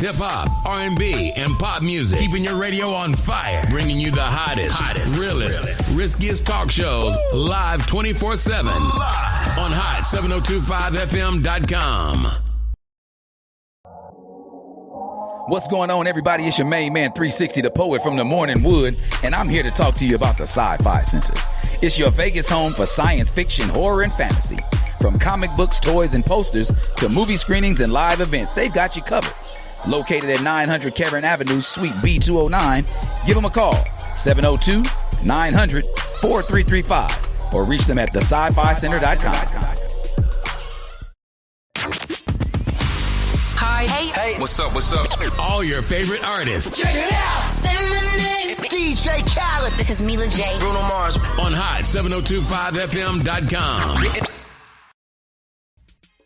Hip-hop, R&B, and pop music. Keeping your radio on fire. Bringing you the hottest, realest, riskiest talk shows live 24/7 on hot7025fm.com. What's going on, everybody? It's your main man, 360, the poet from the Morning Wood, and I'm here to talk to you about the Sci-Fi Center. It's your Vegas home for science fiction, horror, and fantasy. From comic books, toys, and posters to movie screenings and live events, they've got you covered. Located at 900 Cameron Avenue, Suite B209, give them a call, 702-900-4335, or reach them at thescificenter.com. Hi. Hey. What's up? All your favorite artists. Check it out. Say my name. DJ Khaled. This is Mila J. Bruno Mars. On hot7025fm.com.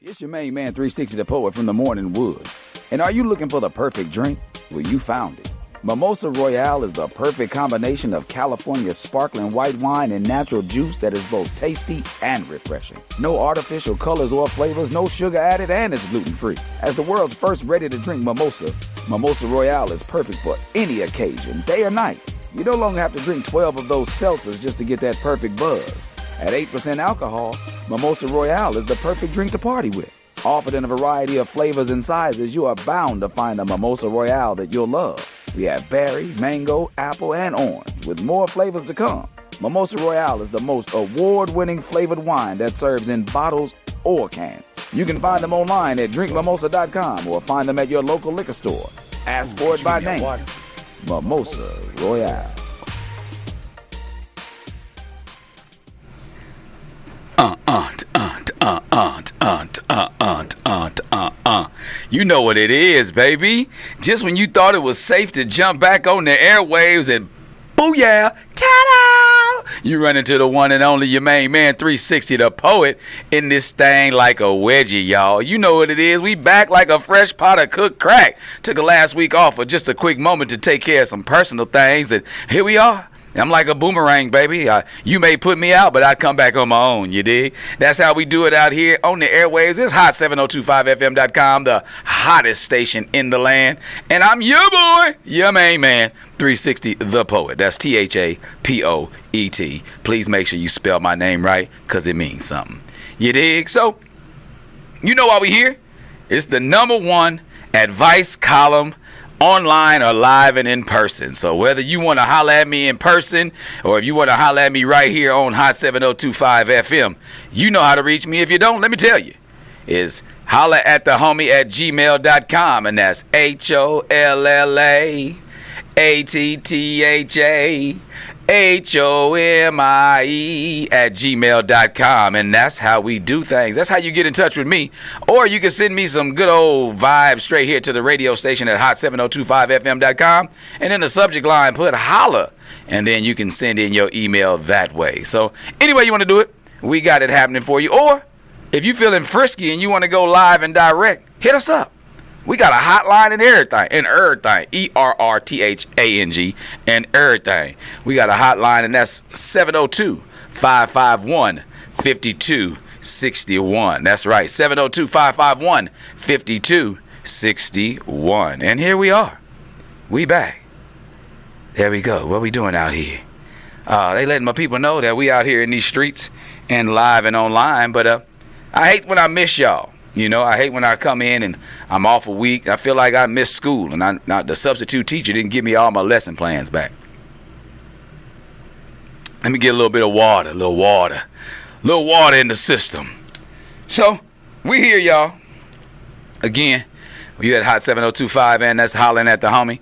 It's your main man, 360, the poet from the Morning Wood. And are you looking for the perfect drink? Well, you found it. Mimosa Royale is the perfect combination of California sparkling white wine and natural juice that is both tasty and refreshing. No artificial colors or flavors, no sugar added, and it's gluten-free. As the world's first ready-to-drink mimosa, Mimosa Royale is perfect for any occasion, day or night. You no longer have to drink 12 of those seltzers just to get that perfect buzz. At 8% alcohol, Mimosa Royale is the perfect drink to party with. Offered in a variety of flavors and sizes, you are bound to find a Mimosa Royale that you'll love. We have berry, mango, apple, and orange, with more flavors to come. Mimosa Royale is the most award-winning flavored wine that serves in bottles or cans. You can find them online at drinkmimosa.com or find them at your local liquor store. Ask for it by name. Mimosa Royale. You know what it is, baby. Just when you thought it was safe to jump back on the airwaves and booyah, ta-da! You run into the one and only your main man, 360, the poet, in this thing like a wedgie, y'all. You know what it is. We back like a fresh pot of cooked crack. Took a last week off for just a quick moment to take care of some personal things, and here we are. I'm like a boomerang, baby. You may put me out, but I'd come back on my own, you dig? That's how we do it out here on the airwaves. It's hot7025fm.com, the hottest station in the land. And I'm your boy, your main man, 360 the poet. That's THAPOET. Please make sure you spell my name right, because it means something. You dig? So, you know why we here? It's the #1 advice column, online or live and in person. So whether you want to holler at me in person or if you want to holler at me right here on Hot 7025 FM, you know how to reach me. If you don't, let me tell you, is holla at the homie at gmail.com, and that's HOLLAATTHAHOMIE at gmail.com, and that's how we do things. That's how you get in touch with me. Or you can send me some good old vibes straight here to the radio station at hot7025fm.com, and in the subject line put holla, and then you can send in your email that way. So anyway you want to do it, we got it happening for you. Or if you're feeling frisky and you want to go live and direct, hit us up. We got a hotline and everything, ERRTHANG, and everything. We got a hotline, and that's 702-551-5261. That's right, 702-551-5261. And here we are. We back. There we go. What we doing out here? They letting my people know that we out here in these streets and live and online, but I hate when I miss y'all. You know, I hate when I come in and I'm off a week. I feel like I missed school, and the substitute teacher didn't give me all my lesson plans back. Let me get a little bit of water, a little water in the system. So, we here, y'all. Again, we at Hot 7025, and that's hollering at the homie.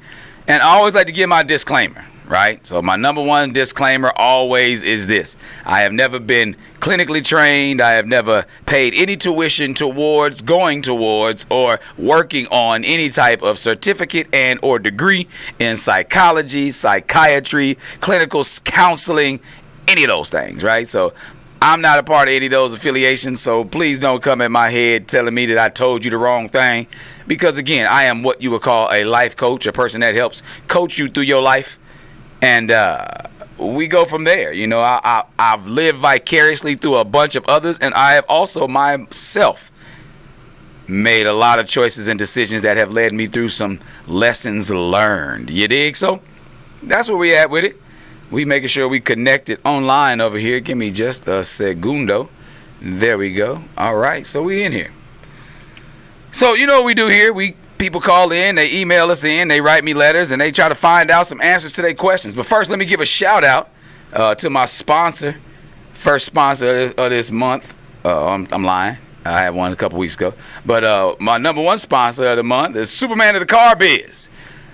And I always like to give my disclaimer, right? So my #1 disclaimer always is this. I have never been clinically trained. I have never paid any tuition towards, going towards, or working on any type of certificate and or degree in psychology, psychiatry, clinical counseling, any of those things, right? So I'm not a part of any of those affiliations, so please don't come at my head telling me that I told you the wrong thing. Because again, I am what you would call a life coach, a person that helps coach you through your life. And we go from there. You know, I've lived vicariously through a bunch of others, and I have also myself made a lot of choices and decisions that have led me through some lessons learned. You dig? So that's where we at with it. We making sure we connected online over here. Give me just a segundo. There we go. All right, so we in here. So you know what we do here? People call in, they email us in, they write me letters, and they try to find out some answers to their questions. But first, let me give a shout out to my sponsor, first sponsor of this month. I'm lying. I had one a couple weeks ago. But my number one sponsor of the month is Superman of the Car Biz.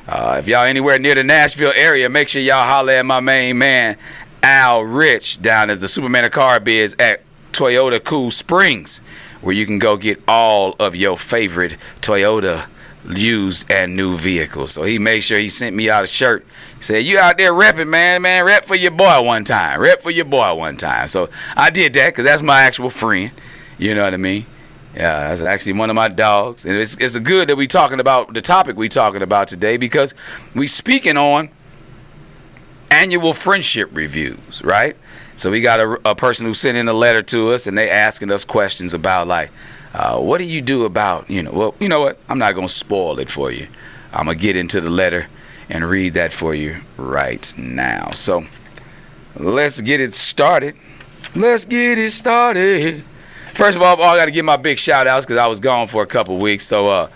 If y'all anywhere near the Nashville area, make sure y'all holler at my main man, Al Rich, down as the Superman of the Car Biz at Toyota Cool Springs, where you can go get all of your favorite Toyota used and new vehicles. So he made sure he sent me out a shirt. He said, you out there repping, man, rep for your boy one time. So I did that because that's my actual friend. You know what I mean? Yeah, that's actually one of my dogs. And it's good that we talking about the topic we talking about today, because we speaking on annual friendship reviews, right? So we got a person who sent in a letter to us, and they asking us questions about, like, what do you do about, well, you know what? I'm not going to spoil it for you. I'm going to get into the letter and read that for you right now. So let's get it started. First of all, I got to give my big shout outs because I was gone for a couple weeks. So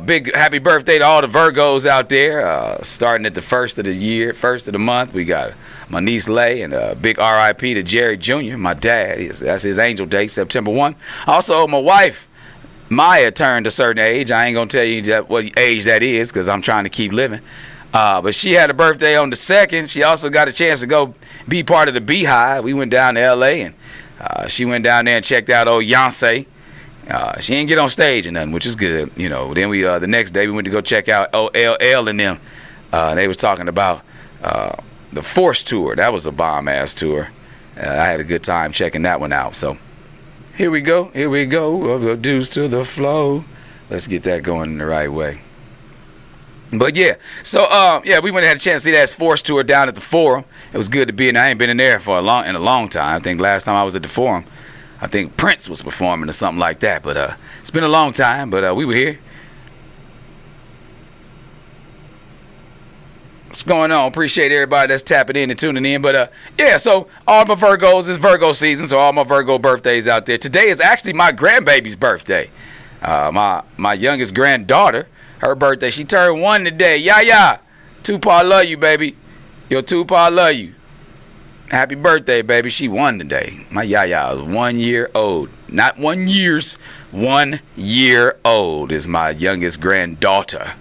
big happy birthday to all the Virgos out there. Starting at the first of the month, we got my niece Lay, and a big RIP to Jerry Jr., my dad. That's his angel date, September 1. Also, my wife, Maya, turned a certain age. I ain't going to tell you what age that is because I'm trying to keep living. But she had a birthday on the 2nd. She also got a chance to go be part of the Beehive. We went down to L.A., and she went down there and checked out old Beyonce. She didn't get on stage or nothing, which is good. Then we the next day we went to go check out LL and them. They was talking about the Force tour. That was a bomb-ass tour. I had a good time checking that one out. So here we go. Dues to the flow. Let's get that going in the right way. But yeah, so we went and had a chance to see that Force tour down at the Forum. It was good to be in. I ain't been in there in a long time. I think last time I was at the Forum, I think Prince was performing or something like that. But it's been a long time. But we were here. What's going on? Appreciate everybody that's tapping in and tuning in. But so all my Virgos, it's Virgo season, so all my Virgo birthdays out there. Today is actually my grandbaby's birthday. My youngest granddaughter, her birthday. She turned 1 today. Yeah. Tupac love you, baby. Yo, Tupac love you. Happy birthday, baby. She 1 today. My Yaya is 1 year old. Not 1 years. 1 year old is my youngest granddaughter.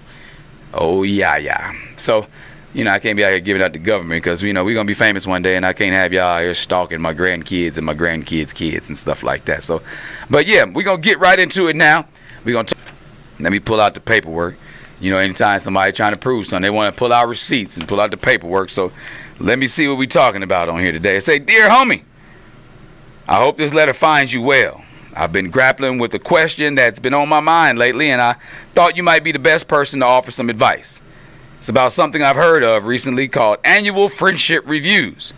Oh, Yaya. So, I can't be out here giving out the government because, we're going to be famous one day, and I can't have y'all out here stalking my grandkids and my grandkids' kids and stuff like that. So, but yeah, we're going to get right into it now. We're going to let me pull out the paperwork. Anytime somebody trying to prove something, they want to pull out receipts and pull out the paperwork. So let me see what we're talking about on here today. It say, Dear homie, I hope this letter finds you well. I've been grappling with a question that's been on my mind lately, and I thought you might be the best person to offer some advice. It's about something I've heard of recently called annual friendship reviews.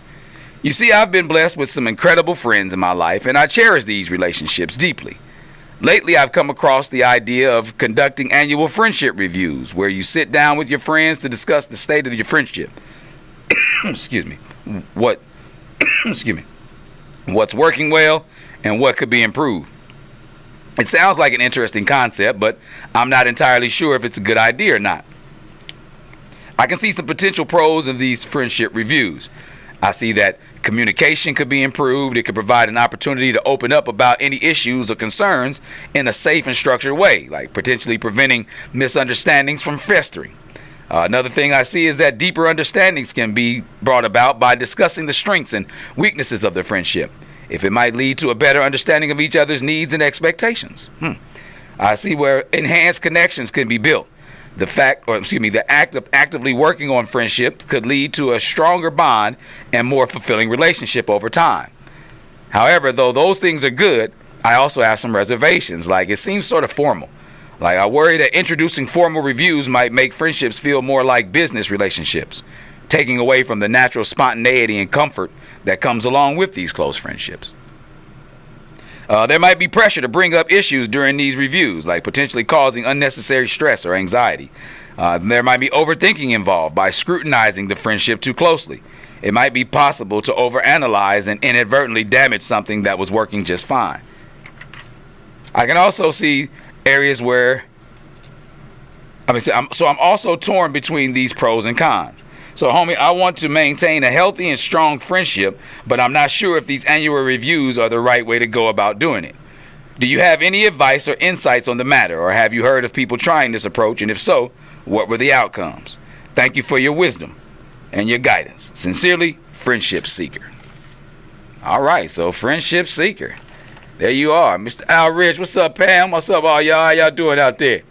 You see, I've been blessed with some incredible friends in my life, and I cherish these relationships deeply. Lately, I've come across the idea of conducting annual friendship reviews where you sit down with your friends to discuss the state of your friendship. Excuse me. What's working well and what could be improved. It sounds like an interesting concept, but I'm not entirely sure if it's a good idea or not. I can see some potential pros of these friendship reviews. I see that communication could be improved. It could provide an opportunity to open up about any issues or concerns in a safe and structured way, like potentially preventing misunderstandings from festering. Another thing I see is that deeper understandings can be brought about by discussing the strengths and weaknesses of the friendship, if it might lead to a better understanding of each other's needs and expectations. I see where enhanced connections can be built. The act of actively working on friendship could lead to a stronger bond and more fulfilling relationship over time. However, though those things are good, I also have some reservations. Like, it seems sort of formal. Like, I worry that introducing formal reviews might make friendships feel more like business relationships, taking away from the natural spontaneity and comfort that comes along with these close friendships. There might be pressure to bring up issues during these reviews, like potentially causing unnecessary stress or anxiety. There might be overthinking involved by scrutinizing the friendship too closely. It might be possible to overanalyze and inadvertently damage something that was working just fine. I can also see areas where, I'm also torn between these pros and cons. So, homie, I want to maintain a healthy and strong friendship, but I'm not sure if these annual reviews are the right way to go about doing it. Do you have any advice or insights on the matter, or have you heard of people trying this approach, and if so, what were the outcomes? Thank you for your wisdom and your guidance. Sincerely, Friendship Seeker. All right, so Friendship Seeker. There you are, Mr. Al Rich. What's up, Pam? What's up, all y'all? How y'all doing out there?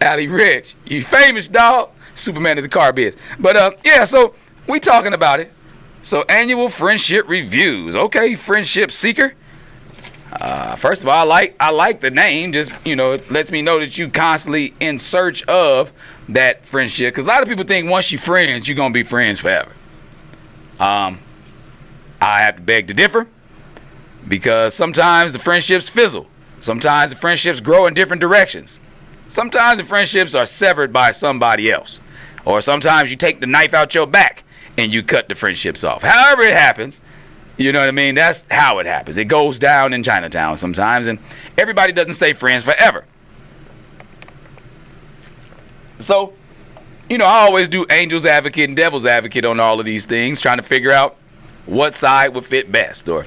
Allie Rich, you famous, dog. Superman of the car biz. But yeah, so we talking about it. So annual friendship reviews. Okay, Friendship Seeker. First of all, I like the name. Just, it lets me know that you constantly in search of that friendship. Because a lot of people think once you're friends, you're gonna be friends forever. I have to beg to differ, because sometimes the friendships fizzle. Sometimes the friendships grow in different directions. Sometimes the friendships are severed by somebody else. Or sometimes you take the knife out your back and you cut the friendships off. However it happens, you know what I mean? That's how it happens. It goes down in Chinatown sometimes, and everybody doesn't stay friends forever. So, I always do angel's advocate and devil's advocate on all of these things, trying to figure out what side would fit best, or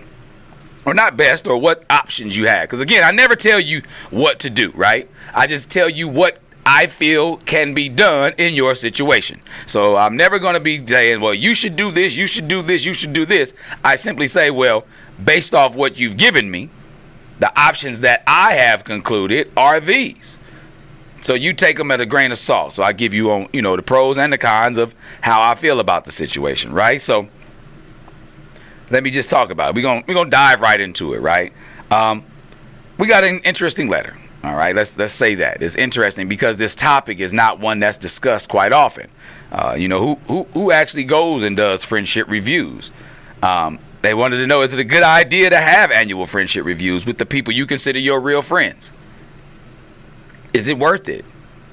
not best, or what options you have. Because again, I never tell you what to do, right? I just tell you what I feel can be done in your situation. So I'm never going to be saying, well, you should do this, you should do this, you should do this. I simply say, well, based off what you've given me, the options that I have concluded are these. So you take them at a grain of salt. So I give you on, the pros and the cons of how I feel about the situation, right? So let me just talk about it. We're gonna dive right into it, right? We got an interesting letter. All right, let's say that it's interesting because this topic is not one that's discussed quite often. Who actually goes and does friendship reviews? They wanted to know, is it a good idea to have annual friendship reviews with the people you consider your real friends? Is it worth it?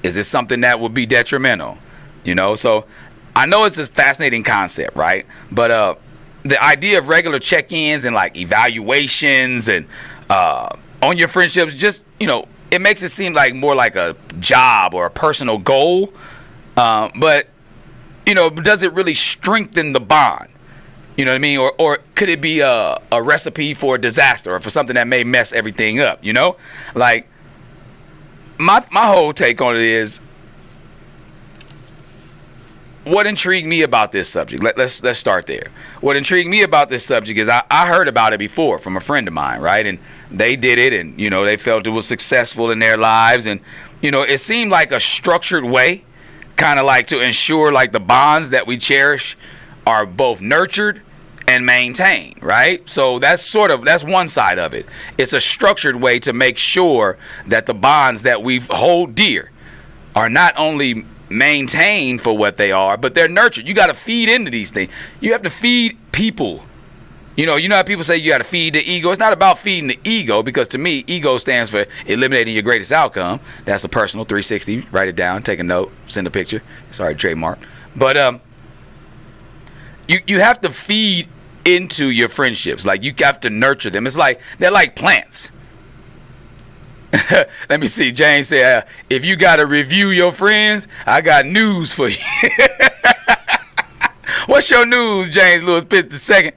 Is it something that would be detrimental? So I know it's a fascinating concept, right? But the idea of regular check-ins and like evaluations and on your friendships, just, it makes it seem like more like a job or a personal goal. But, does it really strengthen the bond? You know what I mean? Or could it be a recipe for disaster or for something that may mess everything up? Like my whole take on it is, what intrigued me about this subject? Let's start there. What intrigued me about this subject is I heard about it before from a friend of mine, right? And they did it, and they felt it was successful in their lives, and it seemed like a structured way, kind of like to ensure like the bonds that we cherish are both nurtured and maintained, right? So that's one side of it. It's a structured way to make sure that the bonds that we hold dear are not only maintained for what they are, but they're nurtured. You got to feed into these things. You have to feed people. You know how people say you got to feed the ego. It's not about feeding the ego, because to me, ego stands for eliminating your greatest outcome. That's a personal 360. Write it down, take a note, send a picture. Sorry, trademark. But you have to feed into your friendships. Like, you have to nurture them. It's like they're like plants. Let me see. James said, if you got to review your friends, I got news for you. What's your news, James Lewis Pitts II?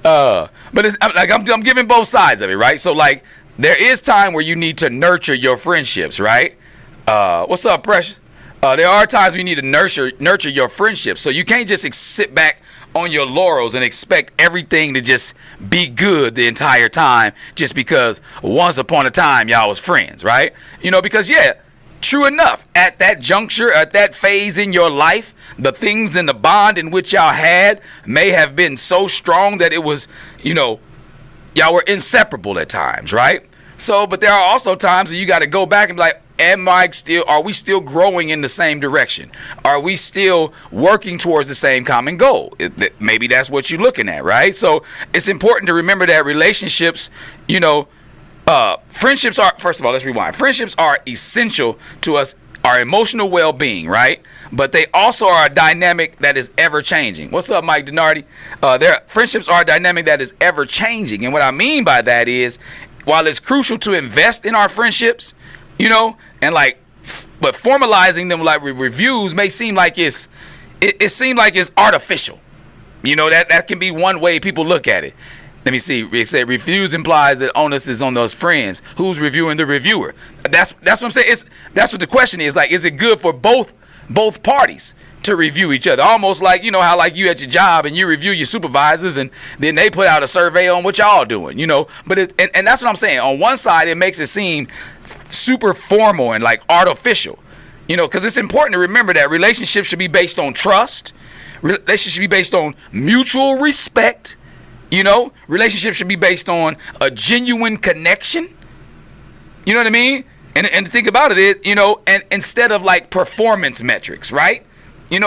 But it's like I'm giving both sides of it, right? So like, there is time where you need to nurture your friendships, right? What's up, Precious? There are times we need to nurture your friendships. So you can't just sit back on your laurels and expect everything to just be good the entire time just because once upon a time y'all was friends, right? Because true enough, at that juncture, at that phase in your life, the things in the bond in which y'all had may have been so strong that it was, y'all were inseparable at times, right? So, but there are also times that you got to go back and be like, are we still growing in the same direction? Are we still working towards the same common goal? Maybe that's what you're looking at, right? So it's important to remember that relationships, Friendships are, first of all, let's rewind. Friendships are essential to us, our emotional well-being, right? But they also are a dynamic that is ever changing. What's up, Mike Denardi? Friendships are a dynamic that is ever changing. And what I mean by that is, while it's crucial to invest in our friendships, but formalizing them like reviews may seem like it seems like it's artificial. That can be one way people look at it. Let me see. It said reviews implies that onus is on those friends. Who's reviewing the reviewer? That's what I'm saying. That's what the question is. Like, is it good for both parties to review each other? Almost like, how like you at your job and you review your supervisors and then they put out a survey on what y'all doing, But and that's what I'm saying. On one side, it makes it seem super formal and like artificial, because it's important to remember that relationships should be based on trust. Relationships should be based on mutual respect. Relationships should be based on a genuine connection. You know what I mean? And the thing about it is, and instead of like performance metrics, right?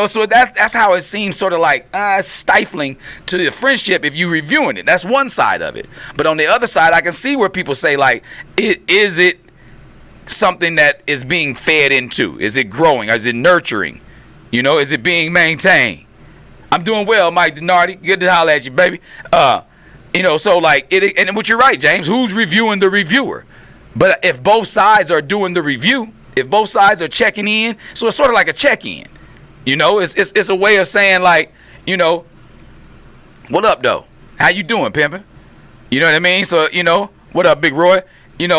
So that's how it seems sort of like stifling to the friendship if you're reviewing it. That's one side of it. But on the other side, I can see where people say like, is it something that is being fed into? Is it growing? Is it nurturing? Is it being maintained? I'm doing well, Mike Denardi. Good to holler at you, baby. So like it, and what you're right, James. Who's reviewing the reviewer? But if both sides are doing the review, if both sides are checking in, so it's sort of like a check-in. It's a way of saying like, what up though? How you doing, pimpin'? You know what I mean? So what up, Big Roy? It's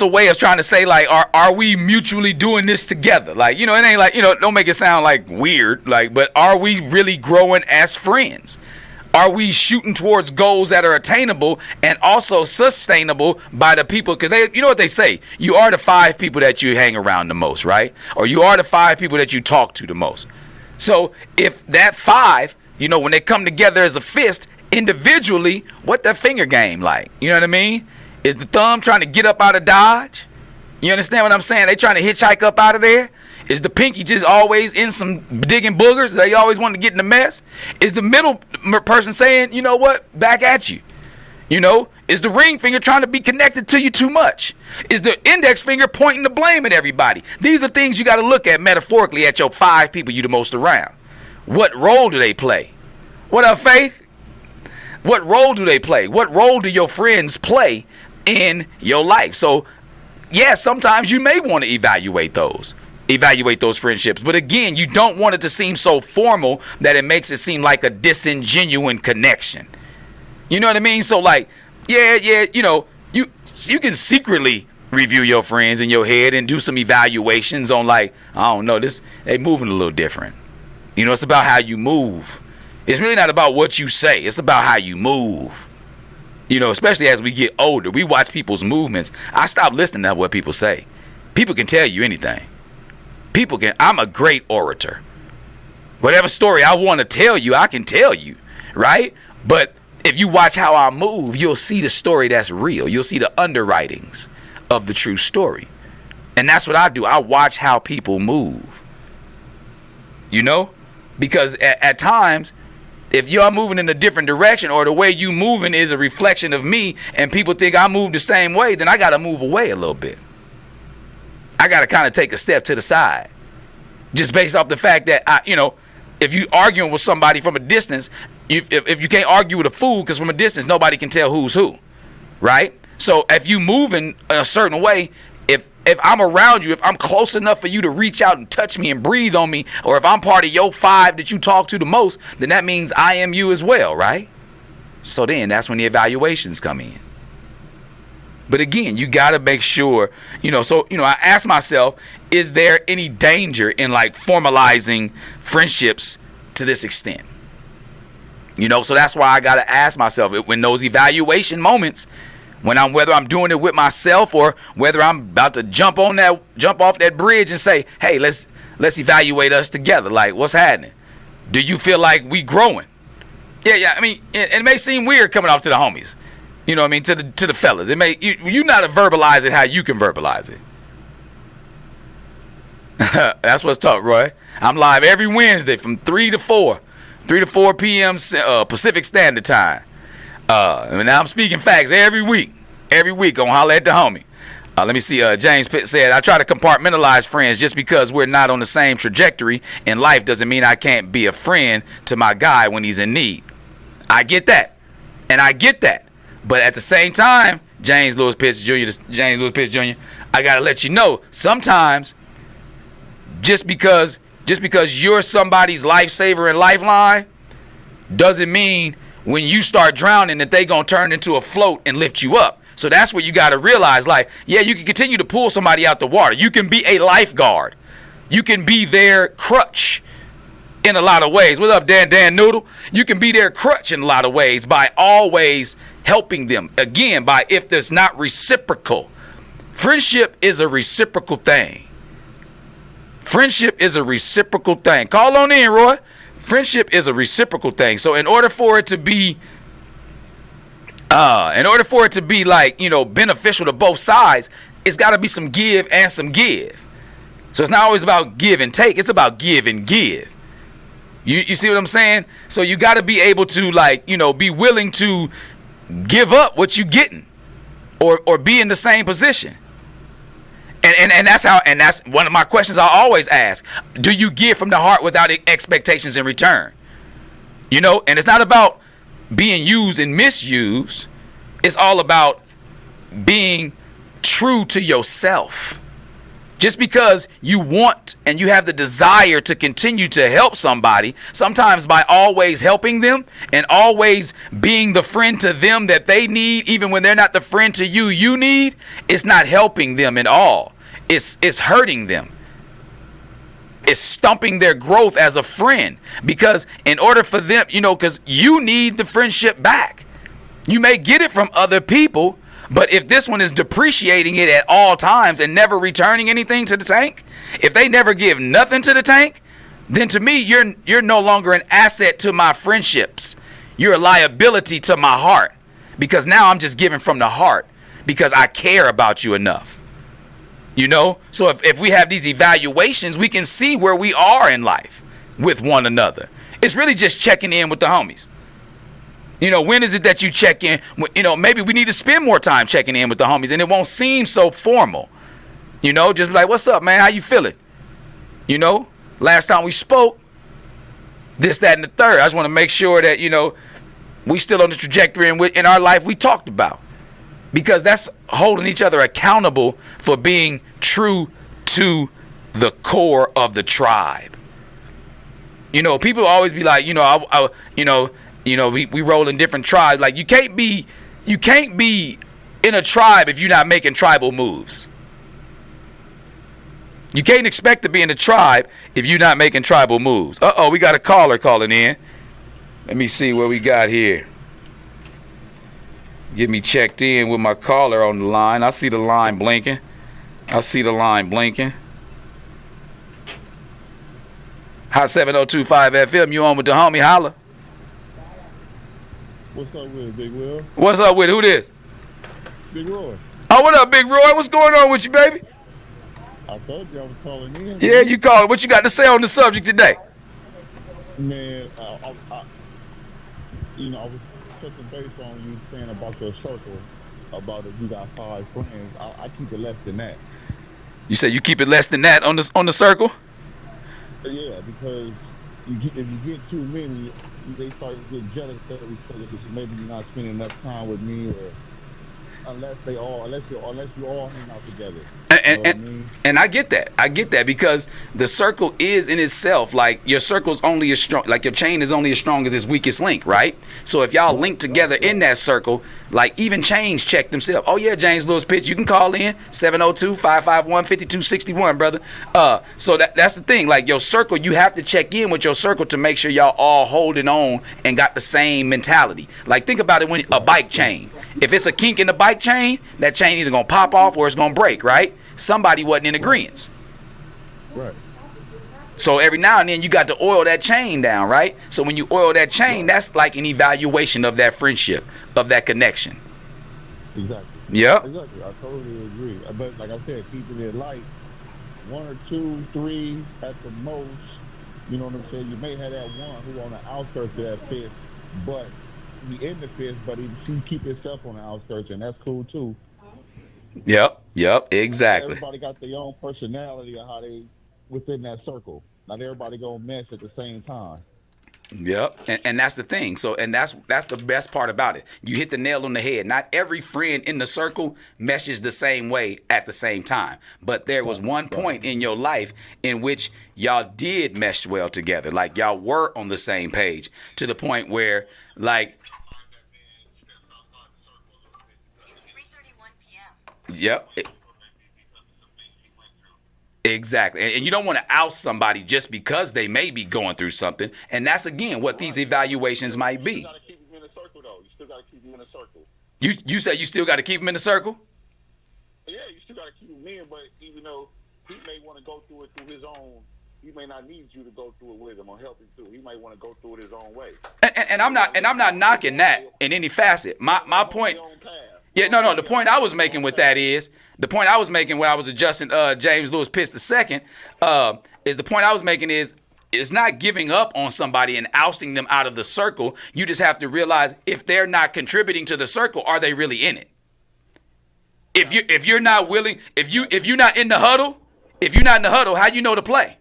a way of trying to say like, are we mutually doing this together? Like, it ain't like, don't make it sound like weird, like, but are we really growing as friends? Are we shooting towards goals that are attainable and also sustainable by the people? Because you know what they say, you are the 5 people that you hang around the most, right? Or you are the 5 people that you talk to the most. So if that 5, when they come together as a fist individually, what that finger game like? You know what I mean? Is the thumb trying to get up out of Dodge? You understand what I'm saying? They trying to hitchhike up out of there? Is the pinky just always in some digging boogers? They always want to get in the mess? Is the middle person saying, you know what, back at you? Is the ring finger trying to be connected to you too much? Is the index finger pointing the blame at everybody? These are things you got to look at metaphorically at your 5 people you the most around. What role do they play? What up, Faith? What role do they play? What role do your friends play in your life? So yeah, sometimes you may want to evaluate those friendships, but again, you don't want it to seem so formal that it makes it seem like a disingenuine connection. You know what I mean? So like, yeah, you can secretly review your friends in your head and do some evaluations on like, I don't know, they moving a little different. It's about how you move. It's really not about what you say. It's about how you move. Especially as we get older, we watch people's movements. I stop listening to what people say. People can tell you anything. I'm a great orator. Whatever story I want to tell you, I can tell you, right? But if you watch how I move, you'll see the story that's real. You'll see the underwritings of the true story. And that's what I do. I watch how people move. Because at times, if you're moving in a different direction or the way you moving is a reflection of me and people think I move the same way, then I got to move away a little bit. I got to kind of take a step to the side just based off the fact that, if you arguing with somebody from a distance, if you can't argue with a fool, because from a distance, nobody can tell who's who, right? So if you move in a certain way, if I'm around you, if I'm close enough for you to reach out and touch me and breathe on me, or if I'm part of your 5 that you talk to the most, then that means I am you as well, right? So then that's when the evaluations come in. But again, you got to make sure, I ask myself, is there any danger in like formalizing friendships to this extent? So that's why I got to ask myself when those evaluation moments, whether I'm doing it with myself or whether I'm about to jump off that bridge and say, hey, let's evaluate us together. Like, what's happening? Do you feel like we growing? Yeah. I mean, it may seem weird coming off to the homies. You know what I mean? To the fellas. It may you not to verbalize it how you can verbalize it. That's what's talk, Roy. I'm live every Wednesday from 3 to 4 p.m. Pacific Standard Time. And now I'm speaking facts every week on Holla at the Homie. Let me see. James Pitt said, I try to compartmentalize friends. Just because we're not on the same trajectory in life doesn't mean I can't be a friend to my guy when he's in need. I get that. And I get that. But at the same time, James Lewis Pitts Jr., I got to let you know, sometimes just because you're somebody's lifesaver and lifeline doesn't mean when you start drowning that they going to turn into a float and lift you up. So that's what you got to realize. Like, yeah, you can continue to pull somebody out the water. You can be a lifeguard. You can be their crutch in a lot of ways. What's up, Dan Noodle? You can be their crutch in a lot of ways by always helping them. Again, by if there's not reciprocal. Friendship is a reciprocal thing. Friendship is a reciprocal thing. Call on in, Roy. Friendship is a reciprocal thing. So in order for it to be like, beneficial to both sides, it's got to be some give and some give. So it's not always about give and take. It's about give and give. You see what I'm saying? So you got to be able to be willing to give up what you're getting or be in the same position. And that's one of my questions I always ask. Do you give from the heart without expectations in return? And it's not about being used and misused. It's all about being true to yourself. Just because you want and you have the desire to continue to help somebody, sometimes by always helping them and always being the friend to them that they need, even when they're not the friend to you need, it's not helping them at all. It's hurting them. It's stumping their growth as a friend, because in order for them, because you need the friendship back. You may get it from other people, but if this one is depreciating it at all times and never returning anything to the tank, if they never give nothing to the tank, then to me, you're no longer an asset to my friendships. You're a liability to my heart, because now I'm just giving from the heart because I care about you enough. So if we have these evaluations, we can see where we are in life with one another. It's really just checking in with the homies. When is it that you check in? Maybe we need to spend more time checking in with the homies, and it won't seem so formal. Just like, what's up, man? How you feeling? Last time we spoke, this, that, and the third. I just want to make sure that, we still on the trajectory in our life we talked about. Because that's holding each other accountable for being true to the core of the tribe. People always be like, we roll in different tribes. Like, you can't be in a tribe if you're not making tribal moves. You can't expect to be in a tribe if you're not making tribal moves. We got a caller calling in. Let me see what we got here. Get me checked in with my caller on the line. I see the line blinking. Hot 7025 FM. You on with the homie Holla? What's up with it, Big Will? What's up with it? Who this? Big Roy. Oh, what up, Big Roy? What's going on with you, baby? I told you I was calling in. Yeah, you called. What you got to say on the subject today? Man, I was touching base on you saying about your circle, about if you got 5 friends. I keep it less than that. You say you keep it less than that on the circle? Yeah, because if you get too many, they start to get jealous of each other because maybe you're not spending enough time with me, or unless you all hang out together. And I get that because the circle is in itself, like, your circle's only as strong, like your chain is only as strong as its weakest link, right? So if y'all link together in that circle, like, even chains check themselves. Oh yeah, James Lewis Pitts, you can call in 702-551-5261, brother. So that's the thing, like, your circle, you have to check in with your circle to make sure y'all all holding on and got the same mentality. Like, think about it when a bike chain. If it's a kink in the bike chain, that chain either gonna pop off or it's gonna break, right? Somebody wasn't in agreement. Right. So every now and then you got to oil that chain down, right? So when you oil that chain, that's like an evaluation of that friendship, of that connection. Exactly. Yeah. Exactly. I totally agree. But like I said, keeping it light, 1 or 2, 3 at the most. You know what I'm saying? You may have that one who on the outskirts of that fit, but be in the fist, but he keep himself on the outskirts, and that's cool too. Yep, exactly. Everybody got their own personality of how they within that circle. Not everybody gonna mesh at the same time. Yep, and that's the thing. So, and that's the best part about it. You hit the nail on the head. Not every friend in the circle meshes the same way at the same time. But there was one point in your life in which y'all did mesh well together. Like y'all were on the same page to the point where, like, It's 3:31 p.m. yep. Exactly. And you don't want to oust somebody just because they may be going through something. And that's, again, what these evaluations might be. You gotta keep him in a circle, though. You still gotta keep him in a circle. You say you still got to keep them in the circle? Yeah, you still gotta keep him in, but even though he may want to go through it through his own, he may not need you to go through it with him or help him through. He might want to go through it his own way. And I'm not knocking that in any facet. My point. Yeah, no. The point I was making with that is the point I was making when I was adjusting James Lewis Pitts II is the point I was making is it's not giving up on somebody and ousting them out of the circle. You just have to realize if they're not contributing to the circle, are they really in it? If you're not willing, if you're not in the huddle, how you know to play?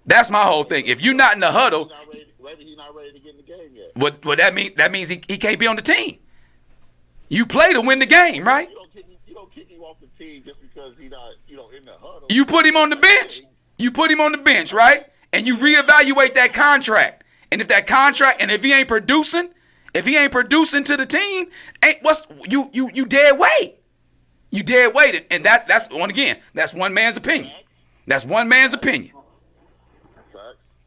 That's my whole thing. If you're not in the huddle, maybe he's not ready to get in the game yet. What that means? That means he can't be on the team. You play to win the game, right? You don't kick him off the team just because he's not, in the huddle. You put him on the bench. Right? And you reevaluate that contract. And if if he ain't producing to the team, you dead weight. You dead weight. And that's one man's opinion. That's one man's opinion.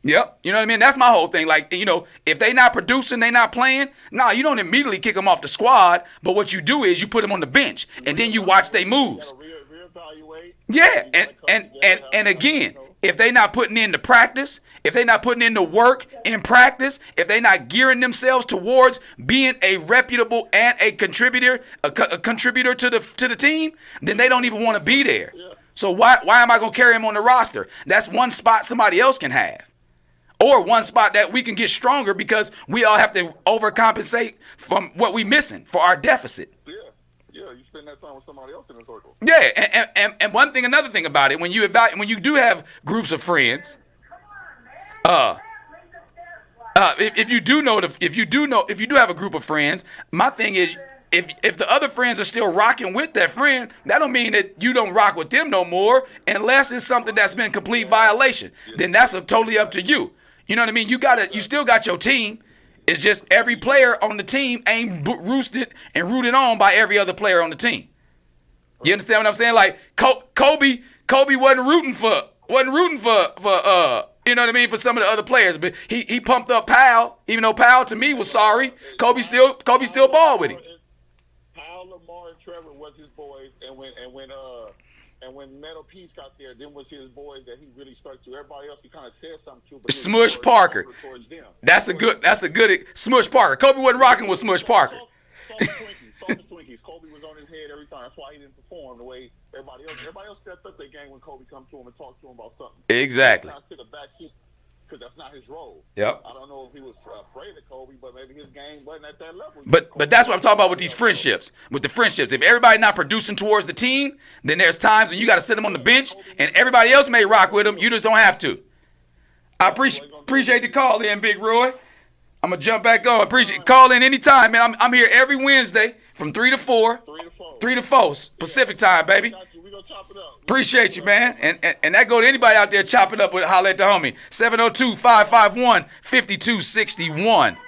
Yep. You know what I mean? That's my whole thing. Like, if they not producing, they not playing, you don't immediately kick them off the squad. But what you do is you put them on the bench and then you watch they moves. Yeah. And again, if they not putting in the practice, if they not putting in the work in practice, if they not gearing themselves towards being a reputable and a contributor to the team, then they don't even want to be there. So why am I going to carry them on the roster? That's one spot somebody else can have. Or one spot that we can get stronger because we all have to overcompensate from what we missing for our deficit. Yeah, you spend that time with somebody else in the circle. Yeah, and another thing about it, when you do have groups of friends, if you do have a group of friends, my thing is if the other friends are still rocking with that friend, that don't mean that you don't rock with them no more unless it's something that's been complete violation. Then that's totally up to you. You know what I mean? You still got your team. It's just every player on the team ain't roosted and rooted on by every other player on the team. You understand what I'm saying? Like Kobe wasn't rooting for you know what I mean, for some of the other players, but he pumped up Powell, even though Powell to me was sorry. Kobe still balled with him. Powell, Lamar, and Trevor was his boys, and when Metal Peace got there, then was his boys that he really stuck to. Everybody else he kind of said something to, but Smush Parker. That's a good Smush Parker. Kobe wasn't rocking with Smush Parker. Twinkies. Kobe was on his head every time. That's why he didn't perform the way everybody else. Everybody else stepped up their game when Kobe come to him and talked to him about something. Exactly. Not to the back seat because that's not his role. Yep. I don't know if he was afraid of Kobe, but maybe his game wasn't at that level. But that's what I'm talking about with these friendships. With the friendships, if everybody not producing towards the team, then there's times when you got to sit them on the bench, and everybody else may rock with them. You just don't have to. I appreciate the call in, Big Roy. I'm gonna jump back on. Call in anytime, man. I'm here every Wednesday from 3 to 4. 3 to 4 Pacific time, baby. Appreciate you, man. And that go to anybody out there chopping up with Holla at the homie. 702-551-5261.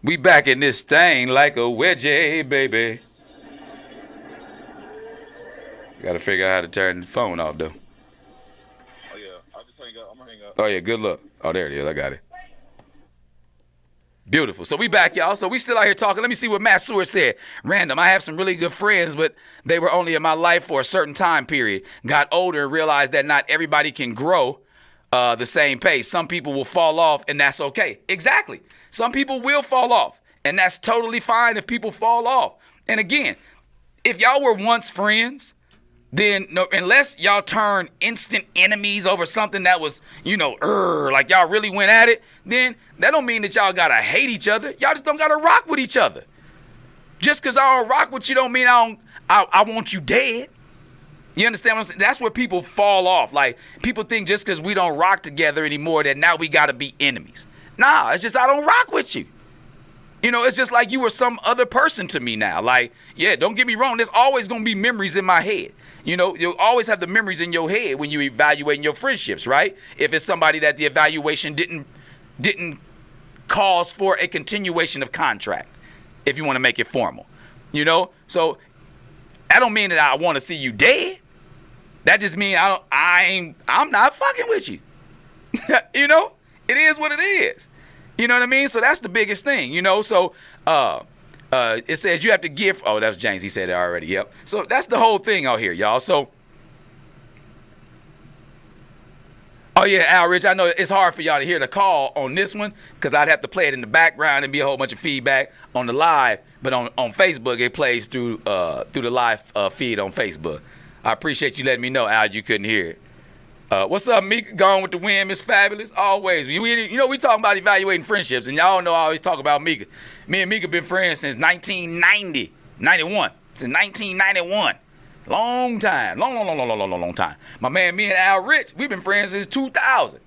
We back in this thing like a wedgie, baby. Got to figure out how to turn the phone off, though. Oh, yeah. I'll just hang up. I'm going to hang up. Oh, yeah. Good luck. Oh, there it is. I got it. Beautiful. So we back, y'all. So we still out here talking. Let me see what Matt Seward said. Random. I have some really good friends, but they were only in my life for a certain time period. Got older and realized that not everybody can grow the same pace. Some people will fall off, and that's okay. Exactly. Some people will fall off, and that's totally fine if people fall off. And again, if y'all were once friends, then no, unless y'all turn instant enemies over something that was, like y'all really went at it, then that don't mean that y'all gotta hate each other. Y'all just don't gotta rock with each other. Just because I don't rock with you don't mean I want you dead. You understand what I'm saying? That's where people fall off. Like, people think just because we don't rock together anymore that now we gotta be enemies. Nah, it's just I don't rock with you. It's just like you were some other person to me now. Like, yeah, don't get me wrong. There's always gonna be memories in my head. You'll always have the memories in your head when you're evaluating your friendships, right? If it's somebody that the evaluation didn't cause for a continuation of contract, if you want to make it formal, So I don't mean that I want to see you dead. That just means I'm not fucking with you. It is what it is. You know what I mean? So that's the biggest thing, So it says you have to give. Oh, that's James. He said it already. Yep. So that's the whole thing out here, y'all. So, oh yeah, Al Rich, I know it's hard for y'all to hear the call on this one because I'd have to play it in the background and be a whole bunch of feedback on the live. But on Facebook, it plays through the live feed on Facebook. I appreciate you letting me know, Al, you couldn't hear it. What's up, Mika? Gone with the wind, Miss Fabulous. Always. We talking about evaluating friendships, and y'all know I always talk about Mika. Me and Mika been friends since 1991. Since 1991. Long time. Long time. My man, me and Al Rich, we've been friends since 2000.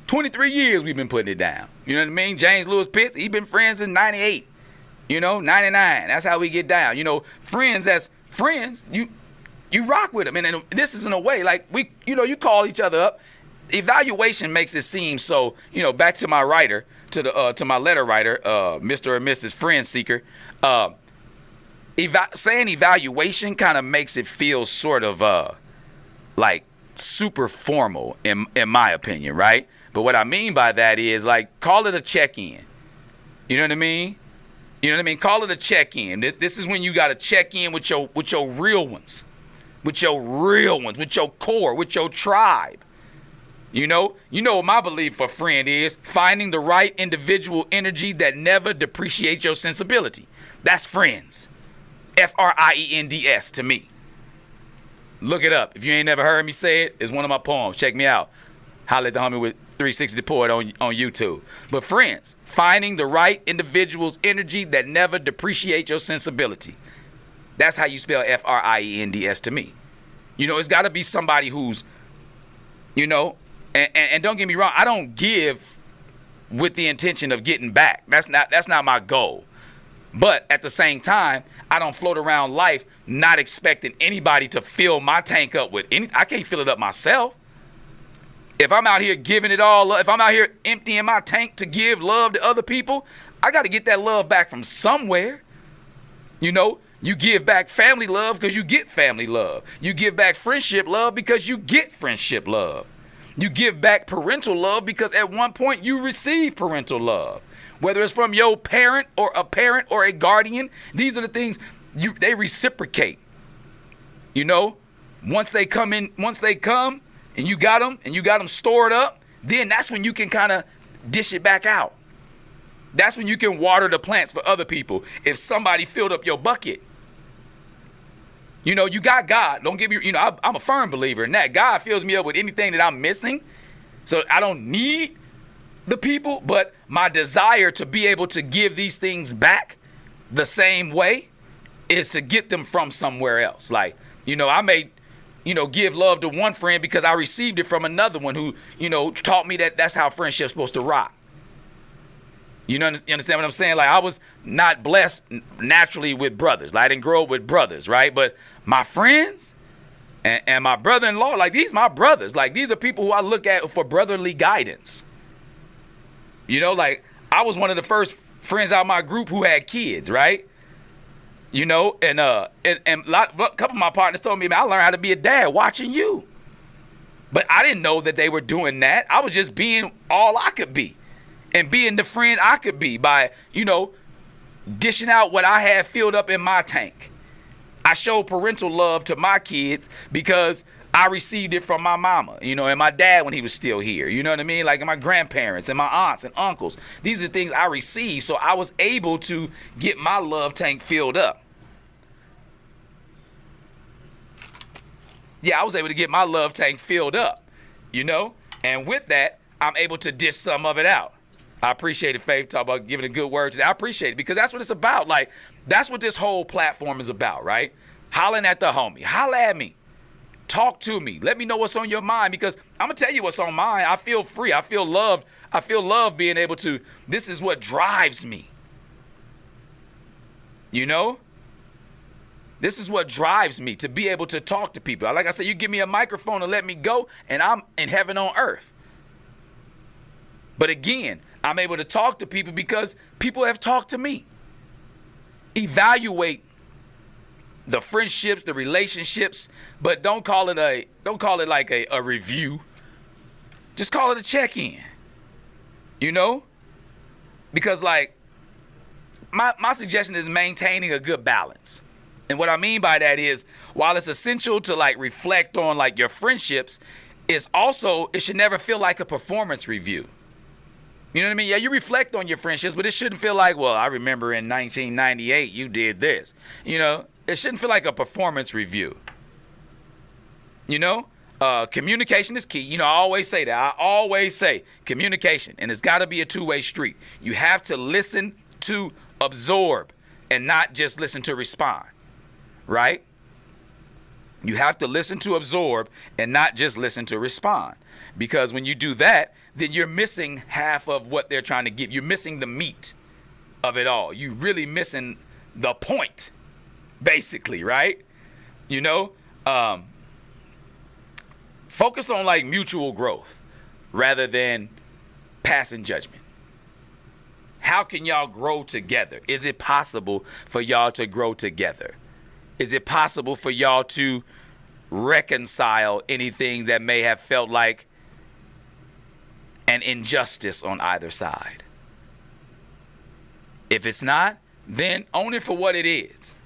23 years we've been putting it down. You know what I mean? James Lewis Pitts, he been friends since 98. 99. That's how we get down. Friends as friends, you rock with them. And this is in a way, like you call each other up. Evaluation makes it seem so, back to my writer, to my letter writer, Mr. or Mrs. Friend Seeker, saying evaluation kind of makes it feel sort of like super formal in my opinion, right? But what I mean by that is, like, call it a check-in. You know what I mean? Call it a check-in. This is when you got to check in with your real ones. With your core, with your tribe. You know what my belief for friend is? Finding the right individual energy that never depreciates your sensibility. That's friends. Friends to me. Look it up. If you ain't never heard me say it, it's one of my poems. Check me out. Holla at the homie with 360 Poet on YouTube. But friends, finding the right individual's energy that never depreciates your sensibility. That's how you spell Friends to me. It's got to be somebody who's, and don't get me wrong, I don't give with the intention of getting back. That's not my goal. But at the same time, I don't float around life not expecting anybody to fill my tank up with any. I can't fill it up myself. If I'm out here giving it all up, if I'm out here emptying my tank to give love to other people, I got to get that love back from somewhere. You give back family love because you get family love. You give back friendship love because you get friendship love. You give back parental love because at one point you received parental love. Whether it's from your parent or a guardian, these are the things they reciprocate. Once they come and you got them stored up, then that's when you can kind of dish it back out. That's when you can water the plants for other people. If somebody filled up your bucket, you got God. Don't get me, I'm a firm believer in that. God fills me up with anything that I'm missing. So I don't need the people, but my desire to be able to give these things back the same way is to get them from somewhere else. Like, I may, give love to one friend because I received it from another one who, taught me that that's how friendship's supposed to rock. You understand what I'm saying? Like, I was not blessed naturally with brothers. Like, I didn't grow up with brothers, right? But my friends and my brother-in-law, like, these my brothers. Like, these are people who I look at for brotherly guidance. Like, I was one of the first friends out of my group who had kids, right? And a couple of my partners told me, man, I learned how to be a dad watching you. But I didn't know that they were doing that. I was just being all I could be. And being the friend I could be by, dishing out what I had filled up in my tank. I showed parental love to my kids because I received it from my mama, and my dad when he was still here. You know what I mean? Like, my grandparents and my aunts and uncles. These are things I received, so I was able to get my love tank filled up. I was able to get my love tank filled up, you know? And with that, I'm able to dish some of it out. I appreciate it, Faith. Talk about giving a good word today. I appreciate it because that's what it's about. Like, that's what this whole platform is about, right? Hollering at the homie. Holla at me. Talk to me. Let me know what's on your mind because I'm going to tell you what's on mine. I feel free. I feel loved. I feel love being able to. This is what drives me. You know? This is what drives me to be able to talk to people. Like I said, you give me a microphone and let me go, and I'm in heaven on earth. But again, I'm able to talk to people because people have talked to me. Evaluate the friendships, the relationships, but don't call it like a review. Just call it a check-in. You know? Because like my suggestion is maintaining a good balance. And what I mean by that is, while it's essential to like reflect on like your friendships, it should never feel like a performance review. You know what I mean? Yeah, you reflect on your friendships, but it shouldn't feel like, well, I remember in 1998 you did this. You know, it shouldn't feel like a performance review. You know, communication is key. You know, I always say that. I always say communication, and it's got to be a two-way street. You have to listen to absorb and not just listen to respond. Right? You have to listen to absorb and not just listen to respond. Because when you do that, then you're missing half of what they're trying to give. You're missing the meat of it all. You're really missing the point, basically, right? You know, focus on like mutual growth rather than passing judgment. How can y'all grow together? Is it possible for y'all to grow together? Is it possible for y'all to reconcile anything that may have felt like an injustice on either side? If it's not, then own it for what it is.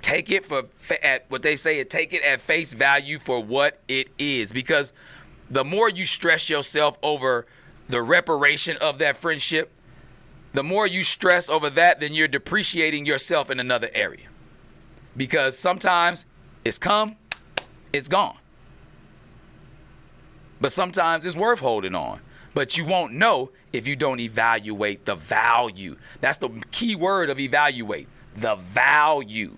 Take it at what they say, take it at face value for what it is. Because the more you stress yourself over the reparation of that friendship, the more you stress over that, then you're depreciating yourself in another area. Because sometimes it's come, it's gone. But sometimes it's worth holding on. But you won't know if you don't evaluate the value. That's the key word of evaluate. The value.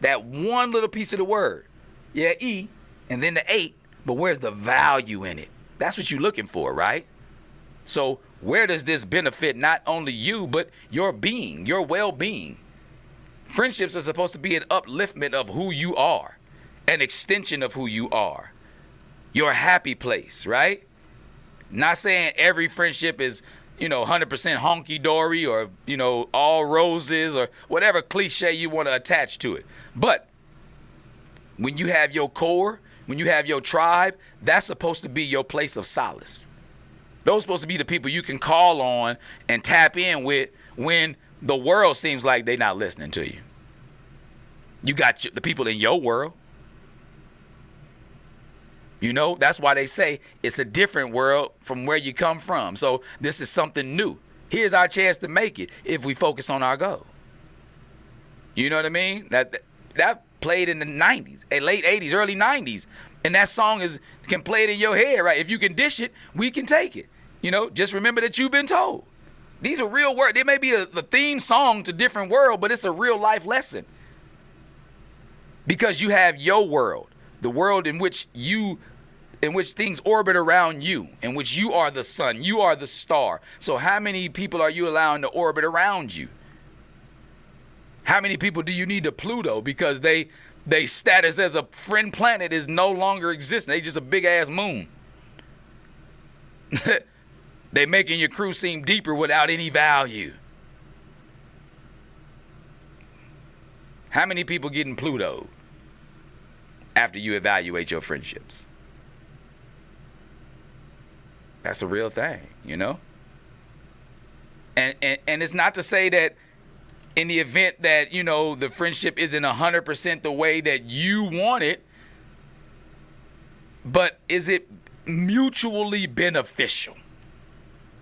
That one little piece of the word. Yeah, E, and then the 8. But where's the value in it? That's what you're looking for, right? So where does this benefit not only you, but your being, your well-being? Friendships are supposed to be an upliftment of who you are, an extension of who you are, your happy place, right? Not saying every friendship is, 100% honky-dory or, all roses or whatever cliche you want to attach to it. But when you have your core, when you have your tribe, that's supposed to be your place of solace. Those are supposed to be the people you can call on and tap in with when the world seems like they're not listening to you. You got the people in your world. That's why they say it's a different world from where you come from. So this is something new. Here's our chance to make it if we focus on our goal. You know what I mean? That played in the 90s, late 80s, early 90s. And that song can play it in your head, right? If you can dish it, we can take it. Just remember that you've been told. These are real words. They may be the theme song to different world, but it's a real life lesson. Because you have your world, the world in which things orbit around you, in which you are the sun, you are the star. So how many people are you allowing to orbit around you? How many people do you need to Pluto because they status as a friend planet is no longer existing? They just a big ass moon. They making your crew seem deeper without any value. How many people getting Plutoed after you evaluate your friendships? That's a real thing, And it's not to say that in the event that, the friendship isn't 100% the way that you want it, but is it mutually beneficial?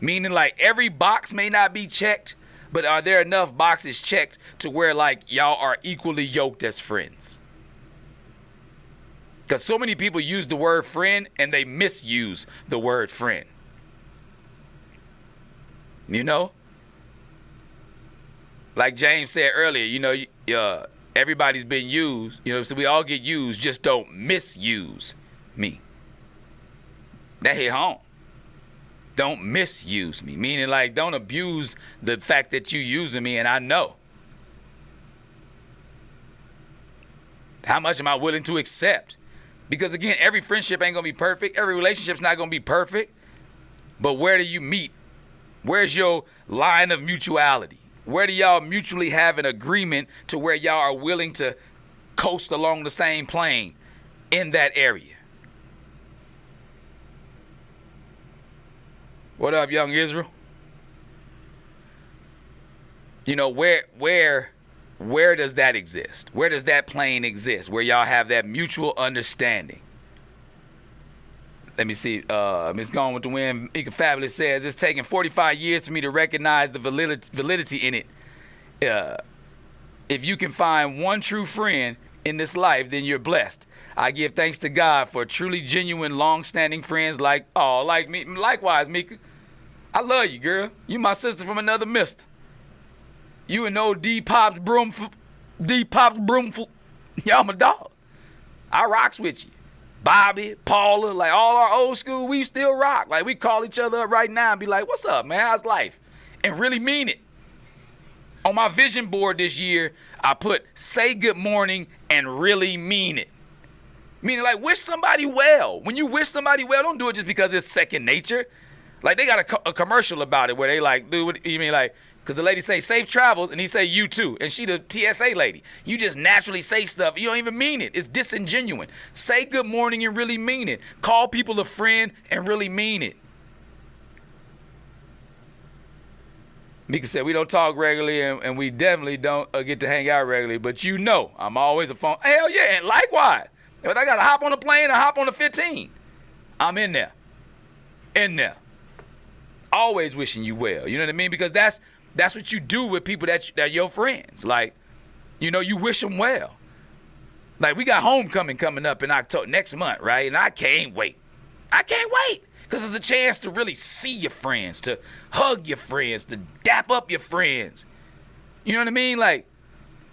Meaning like every box may not be checked, but are there enough boxes checked to where like y'all are equally yoked as friends? Because so many people use the word friend and they misuse the word friend. You know? Like James said earlier, you know, everybody's been used, you know, so we all get used, just don't misuse me. That hit home. Don't misuse me, meaning like don't abuse the fact that you using me and I know. How much am I willing to accept? Because again, every friendship ain't gonna be perfect. Every relationship's not gonna be perfect. But where do you meet? Where's your line of mutuality? Where do y'all mutually have an agreement to where y'all are willing to coast along the same plane in that area? What up, young Israel? You know, where does that exist? Where does that plane exist? Where y'all have that mutual understanding? Let me see. Miss Gone with the Wind, Mika Fabulous says, it's taken 45 years for me to recognize the validity in it. If you can find one true friend in this life, then you're blessed. I give thanks to God for truly genuine, long-standing friends like me. Likewise, Mika. I love you, girl. You my sister from another mister. You and old D-Pop's Broomful. Y'all my dog. I rocks with you. Bobby, Paula, like all our old school, we still rock. Like we call each other up right now and be like, what's up, man? How's life? And really mean it. On my vision board this year, I put say good morning and really mean it. Meaning like wish somebody well. When you wish somebody well, don't do it just because it's second nature. Like they got a commercial about it where they like, dude, what you mean like, because the lady say safe travels and he say you too. And she the TSA lady. You just naturally say stuff. You don't even mean it. It's disingenuous. Say good morning and really mean it. Call people a friend and really mean it. Mika said, we don't talk regularly and we definitely don't get to hang out regularly. But you know, I'm always a phone. Hell yeah, and likewise. If I got to hop on a plane or hop on a 15, I'm in there. In there. Always wishing you well. You know what I mean? Because that's what you do with people that are your friends. Like, you know, you wish them well. Like, we got homecoming coming up in October next month, right? And I can't wait. I can't wait. Because it's a chance to really see your friends, to hug your friends, to dap up your friends. You know what I mean? Like,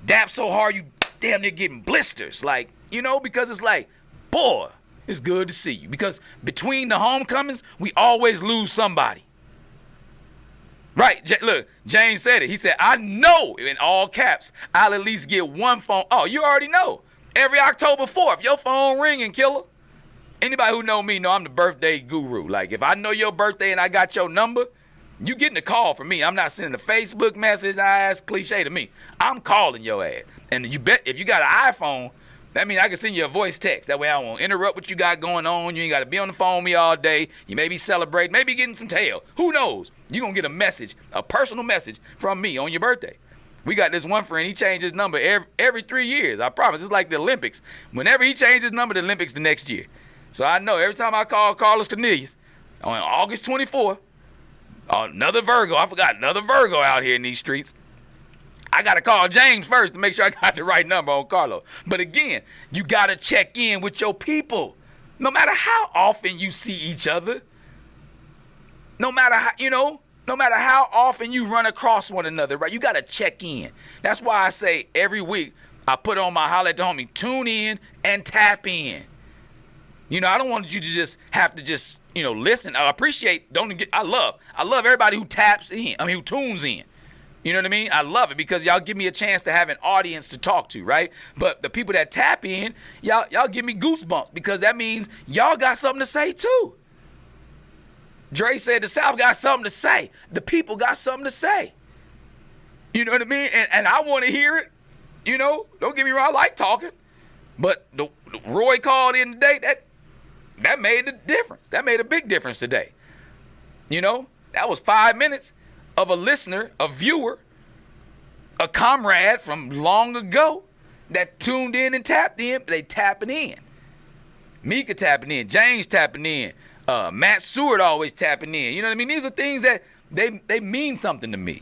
dap so hard you damn near getting blisters. Like, you know, because it's like, boy, it's good to see you. Because between the homecomings, we always lose somebody. Right, look, James said it. He said, I know, in all caps, I'll at least get one phone. Oh, you already know. Every October 4th, your phone ringing, killer. Anybody who know me know I'm the birthday guru. Like, if I know your birthday and I got your number, you getting a call from me. I'm not sending a Facebook message. That's cliche to me. I'm calling your ass. And you bet if you got an iPhone, that means I can send you a voice text. That way I won't interrupt what you got going on. You ain't got to be on the phone with me all day. You may be celebrating, maybe getting some tail. Who knows? You're going to get a message, a personal message from me on your birthday. We got this one friend, he changed his number every 3 years. I promise. It's like the Olympics. Whenever he changed his number, the Olympics the next year. So I know every time I call Carlos Cornelius on August 24th, another Virgo. I forgot another Virgo out here in these streets. I got to call James first to make sure I got the right number on Carlos. But again, you got to check in with your people. No matter how often you see each other. No matter how, no matter how often you run across one another, right? You got to check in. That's why I say every week I put on my Holla at the Homie, tune in and tap in. I don't want you to just have to just, listen. I appreciate, I love everybody who taps in, who tunes in. You know what I mean? I love it because y'all give me a chance to have an audience to talk to, right? But the people that tap in, y'all give me goosebumps because that means y'all got something to say too. Dre said the South got something to say. The people got something to say. You know what I mean? And I want to hear it. Don't get me wrong, I like talking. But Roy called in today, that made the difference. That made a big difference today. That was 5 minutes of a listener, a viewer, a comrade from long ago that tuned in and tapped in. They tapping in. Mika tapping in. James tapping in. Matt Seward always tapping in. You know what I mean? These are things that they mean something to me,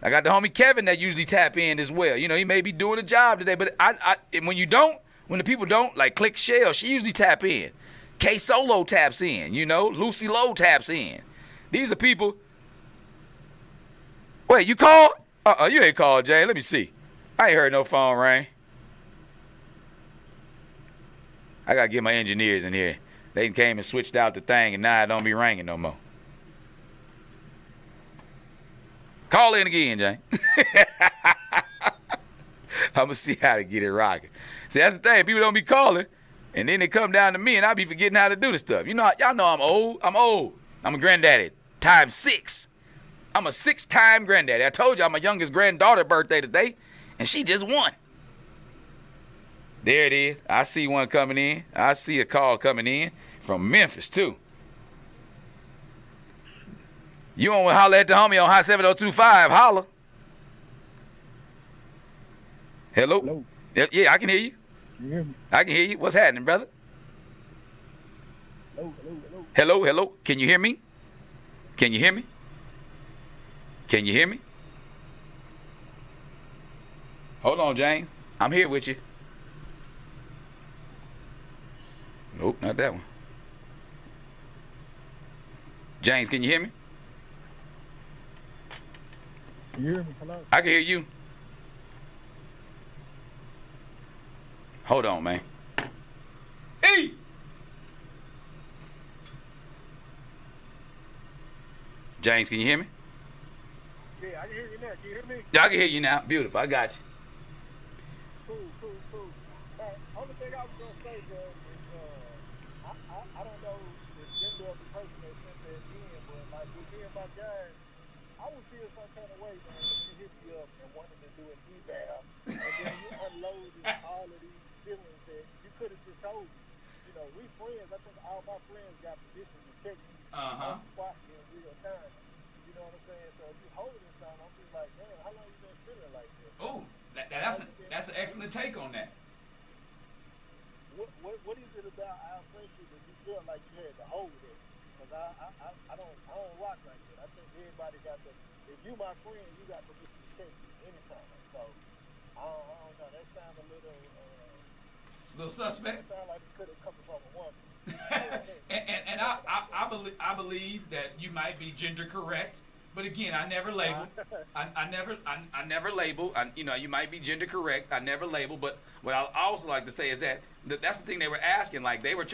I got the homie Kevin that usually tap in as well. He may be doing a job today, but I when you don't, When the people don't, like Click Shell, she usually tap in. K Solo taps in, you know. Lucy Lowe taps in. These are people. Wait, you called? You ain't called, Jay. Let me see. I ain't heard no phone ring. I gotta get my engineers in here. They came and switched out the thing, and now it don't be ringing no more. Call in again, Jay. I'm gonna see how to get it rocking. See, that's the thing. People don't be calling, and then they come down to me, and I be forgetting how to do the stuff. You know, y'all know I'm old. I'm a granddaddy times 6. I'm a 6-time granddaddy. I told y'all my youngest granddaughter birthday today, and she just won. There it is. I see one coming in. I see a call coming in from Memphis, too. You want to holler at the homie on Hot 7025. Holla. Hello? Hello. Yeah, I can hear you. You hear me? I can hear you. What's happening, brother? Hello. Hello. Can you hear me? Can you hear me? Can you hear me? Hold on, James. I'm here with you. Nope, not that one. James, can you hear me? You hear me? Hello. I can hear you. Hold on, man. Hey! James, can you hear me? Yeah, I can hear you now. Can you hear me? Yeah, I can hear you now. Beautiful. I got you. Cool. Only thing I was gonna say, bro, is I don't know the gender of the person that sent that in, but like with me and my guys, I would feel some kind of way, man, if you hit me up and wanted to do an eval, and then you unloaded all of these feelings that you could have just told me. You know, we friends. I think all my friends got permission to text me on the spot in real time. You know what I'm saying? So if you holding something, I'm just like, man, how long you been feeling like this? Oh, that's an excellent take on that. What is it about our friendship that you feel like you had to hold it? Because I don't rock like that. I think everybody got the. If you my friend, you got to get to text me anytime. So I don't know. That sounds a little Suspect. That sounds like it could have come from a woman. and I believe that you might be gender correct, but again, I never label. I never label. You know, you might be gender correct. I never label. But what I also like to say is that that's the thing they were asking. Like they were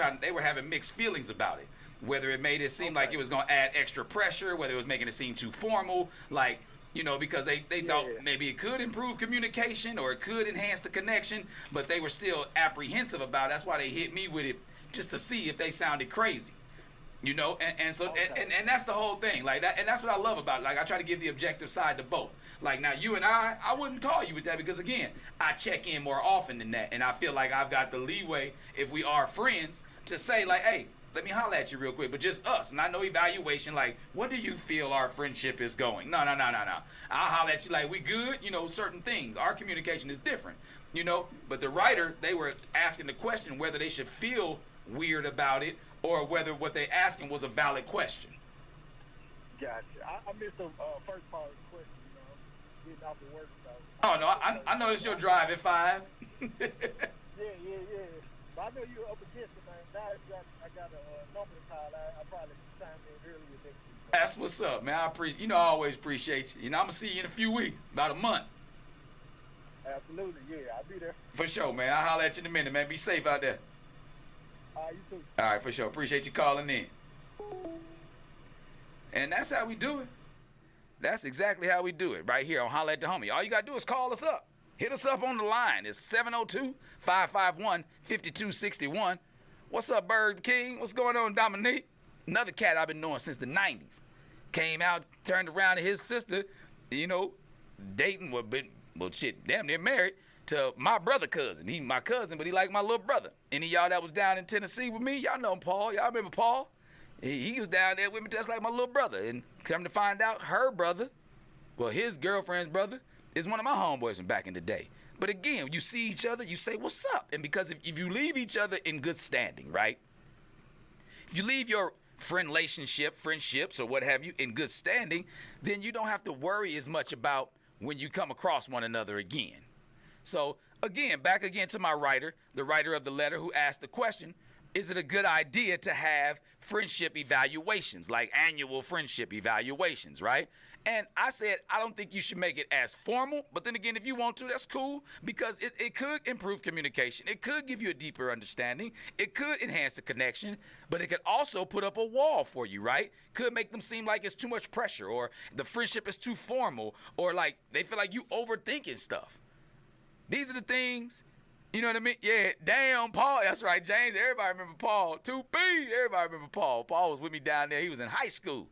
having mixed feelings about it. Whether it made it seem like it was going to add extra pressure, whether it was making it seem too formal, like. You know, because they thought maybe it could improve communication or it could enhance the connection, but they were still apprehensive about it. That's why they hit me with it, just to see if they sounded crazy. You know, and that's the whole thing. Like that, and that's what I love about it. Like I try to give the objective side to both. Like now you and I wouldn't call you with that because again, I check in more often than that. And I feel like I've got the leeway, if we are friends, to say like, hey, let me holler at you real quick, but just us. Not no evaluation like, what do you feel our friendship is going? No. I'll holler at you like, we good? You know, certain things. Our communication is different, you know? But the writer, they were asking the question whether they should feel weird about it or whether what they asking was a valid question. Gotcha. I missed the first part of the question, you know, getting off the work. So. Oh, no, I know it's your drive at 5. Yeah. But I know you're up against it, man. Now I got a number to call. I probably chime in earlier next week. That's what's up, man. I always appreciate you. You know, I'm going to see you in a few weeks, about a month. Absolutely, yeah. I'll be there. For sure, man. I'll holler at you in a minute, man. Be safe out there. You too. All right, for sure. Appreciate you calling in. And that's how we do it. That's exactly how we do it right here on Holla at the Homie. All you got to do is call us up. Hit us up on the line. It's 702-551-5261. What's up, Bird King? What's going on, Dominique? Another cat I've been knowing since the 90s. Came out, turned around to his sister, you know, dating, damn near married to my brother cousin. He my cousin, but he like my little brother. Any of y'all that was down in Tennessee with me, y'all know Paul. Y'all remember Paul? He was down there with me just like my little brother. And come to find out, her brother, well, his girlfriend's brother, is one of my homeboys from back in the day. But again, you see each other, you say, what's up? And because if you leave each other in good standing, right? If you leave your friendships or what have you in good standing, then you don't have to worry as much about when you come across one another again. So back again to my writer, the writer of the letter who asked the question, is it a good idea to have friendship evaluations, like annual friendship evaluations, right? And I said, I don't think you should make it as formal. But then again, if you want to, that's cool, because it could improve communication. It could give you a deeper understanding. It could enhance the connection, but it could also put up a wall for you, right? Could make them seem like it's too much pressure, or the friendship is too formal, or like they feel like you overthinking stuff. These are the things. You know what I mean? Yeah, damn, Paul. That's right, James. Everybody remember Paul. 2B. Everybody remember Paul. Paul was with me down there. He was in high school.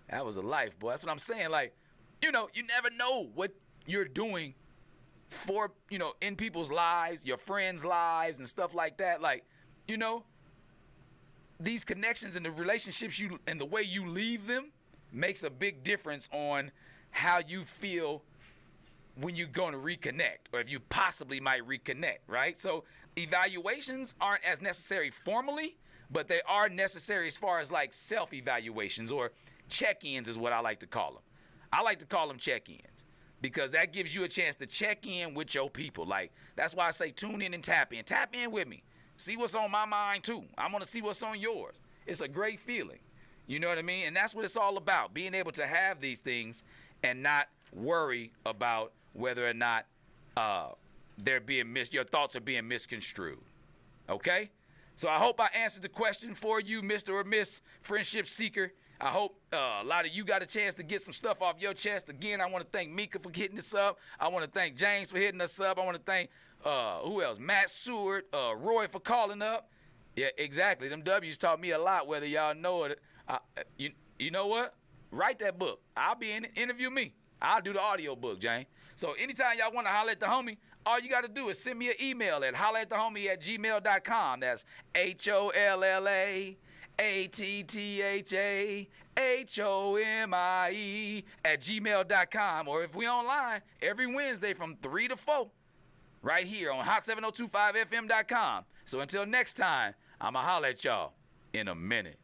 That was a life, boy. That's what I'm saying. Like, you know, you never know what you're doing for, you know, in people's lives, your friends' lives and stuff like that. Like, you know, these connections and the relationships you and the way you leave them makes a big difference on how you feel when you're going to reconnect, or if you possibly might reconnect, right? So evaluations aren't as necessary formally, but they are necessary as far as like self-evaluations, or check-ins is what I like to call them. I like to call them check-ins because that gives you a chance to check in with your people. Like, that's why I say tune in and tap in. Tap in with me. See what's on my mind too. I want to see what's on yours. It's a great feeling. You know what I mean? And that's what it's all about, being able to have these things and not worry about whether or not your thoughts are being misconstrued. Okay? So I hope I answered the question for you, Mr. or Miss Friendship Seeker. I hope a lot of you got a chance to get some stuff off your chest. Again, I want to thank Mika for hitting us up. I want to thank James for hitting us up. I want to thank, who else? Matt Seward, Roy for calling up. Yeah, exactly. Them W's taught me a lot, whether y'all know it. You know what? Write that book. I'll be in it. Interview me. I'll do the audio book, Jane. So anytime y'all want to holler at the homie, all you got to do is send me an email at hollaatthehomie@gmail.com. That's HOLLAATTHAHOMIE@gmail.com. Or if we online, every Wednesday from 3 to 4, right here on hot7025fm.com. So until next time, I'ma holler at y'all in a minute.